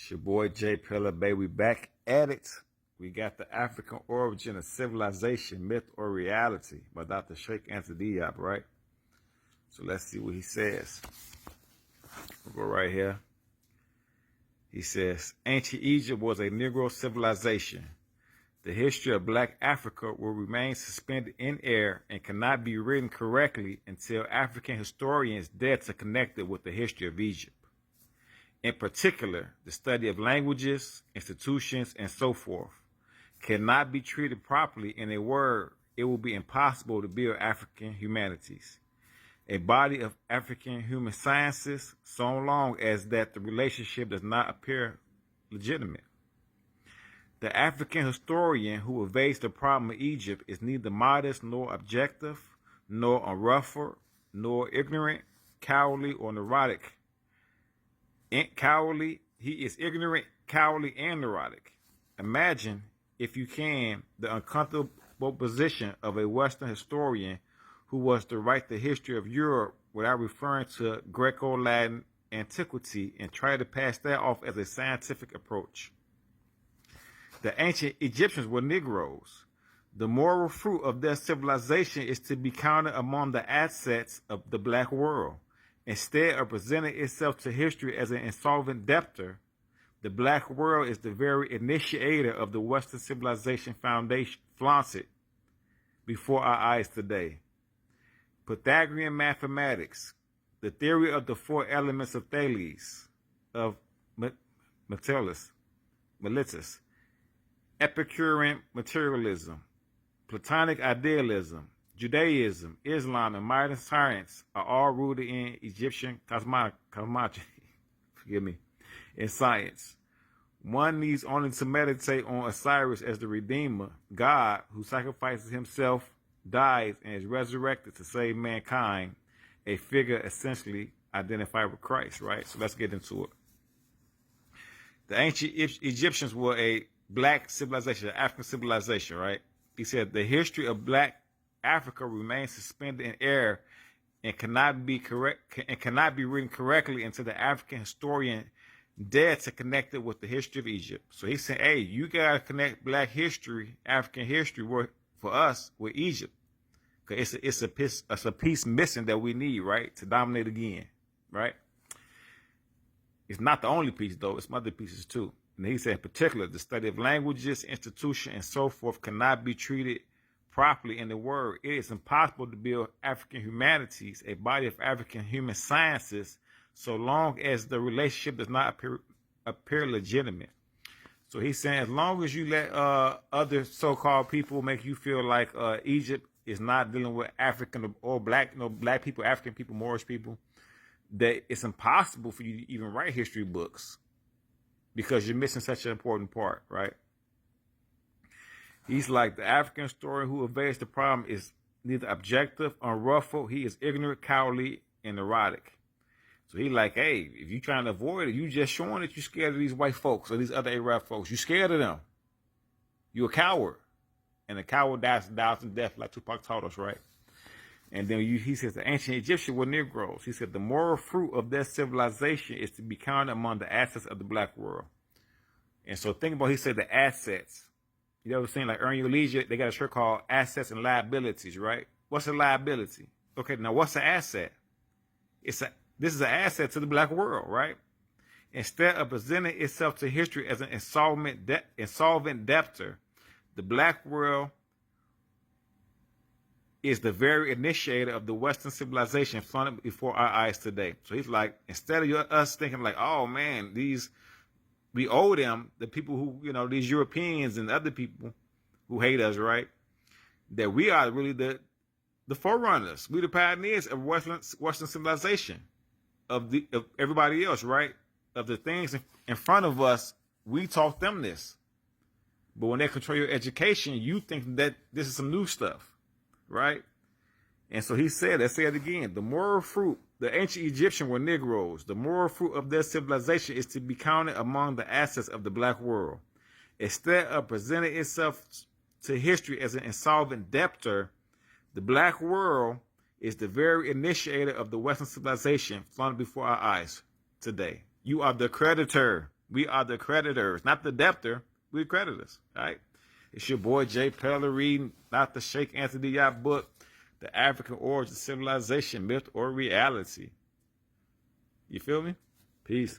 It's your boy J Pillar, baby. We back at it. We got the African origin of civilization, myth or reality by Dr. Cheik Anta Diop, right? So let's see what he says. We'll go right here. He says, ancient Egypt was a Negro civilization. The history of Black Africa will remain suspended in air and cannot be written correctly until African historians dare to connect it with the history of Egypt. In particular, the study of languages, institutions, and so forth cannot be treated properly. In a word, it will be impossible to build African humanities, a body of African human sciences, so long as that the relationship does not appear legitimate. The African historian who evades the problem of Egypt is neither modest nor objective, nor unruffled, nor ignorant, cowardly, or neurotic. He is ignorant, cowardly, and neurotic. Imagine, if you can, the uncomfortable position of a Western historian who was to write the history of Europe without referring to Greco-Latin antiquity and try to pass that off as a scientific approach. The ancient Egyptians were Negroes. The moral fruit of their civilization is to be counted among the assets of the Black world. Instead of presenting itself to history as an insolvent debtor, the Black world is the very initiator of the Western civilization foundation, flaunted before our eyes today. Pythagorean mathematics, the theory of the four elements of Thales, of Miletus, Epicurean materialism, Platonic idealism, Judaism, Islam, and modern science are all rooted in Egyptian cosmology, in science. One needs only to meditate on Osiris as the Redeemer, God who sacrifices himself, dies, and is resurrected to save mankind, a figure essentially identified with Christ, right? So let's get into it. The ancient Egyptians were a Black civilization, an African civilization, right? He said the history of Black Africa remains suspended in air and cannot be written correctly until the African historian dared to connect it with the history of Egypt. So he said, hey, you gotta connect Black history, African history for us with Egypt. Because it's a piece missing that we need, right? To dominate again, right? It's not the only piece though, it's some other pieces too. And he said in particular, the study of languages, institutions, and so forth cannot be treated properly. In the word, it is impossible to build African humanities, a body of African human sciences, so long as the relationship does not appear legitimate. So he's saying as long as you let other so-called people make you feel like Egypt is not dealing with African or Black, Black people, African people, Moorish people, that it's impossible for you to even write history books because you're missing such an important part, right? He's like, the African historian who evades the problem is neither objective, unruffled. He is ignorant, cowardly, and neurotic. So he like, hey, if you're trying to avoid it, you just showing that you're scared of these white folks or these other Arab folks. You're scared of them. You're a coward. And a coward dies in death, like Tupac taught us, right? And then he says the ancient Egyptians were Negroes. He said the moral fruit of their civilization is to be counted among the assets of the Black world. And so think about, he said the assets. You ever seen like Earn Your Leisure? They got a shirt called Assets and Liabilities, right? What's a liability? Okay, now what's an asset? This is an asset to the Black world, right? Instead of presenting itself to history as an insolvent debtor, the Black world is the very initiator of the Western civilization flaunted before our eyes today. So he's like, instead of us thinking like, oh man, we owe them, the people who, these Europeans and other people who hate us, right? That we are really the forerunners. We the pioneers of Western civilization, of everybody else, right? Of the things in front of us, we taught them this. But when they control your education, you think that this is some new stuff, right? And so he said, let's say it again, the moral fruit, the ancient Egyptians were Negroes. The moral fruit of their civilization is to be counted among the assets of the Black world. Instead of presenting itself to history as an insolvent debtor, the Black world is the very initiator of the Western civilization flaunted before our eyes today. You are the creditor, We are the creditors, not the debtor. We're creditors, right? It's your boy Jay Peller reading not the Cheik Anta Diop book, The African Origin of Civilization, Myth or Reality. You feel me? Peace.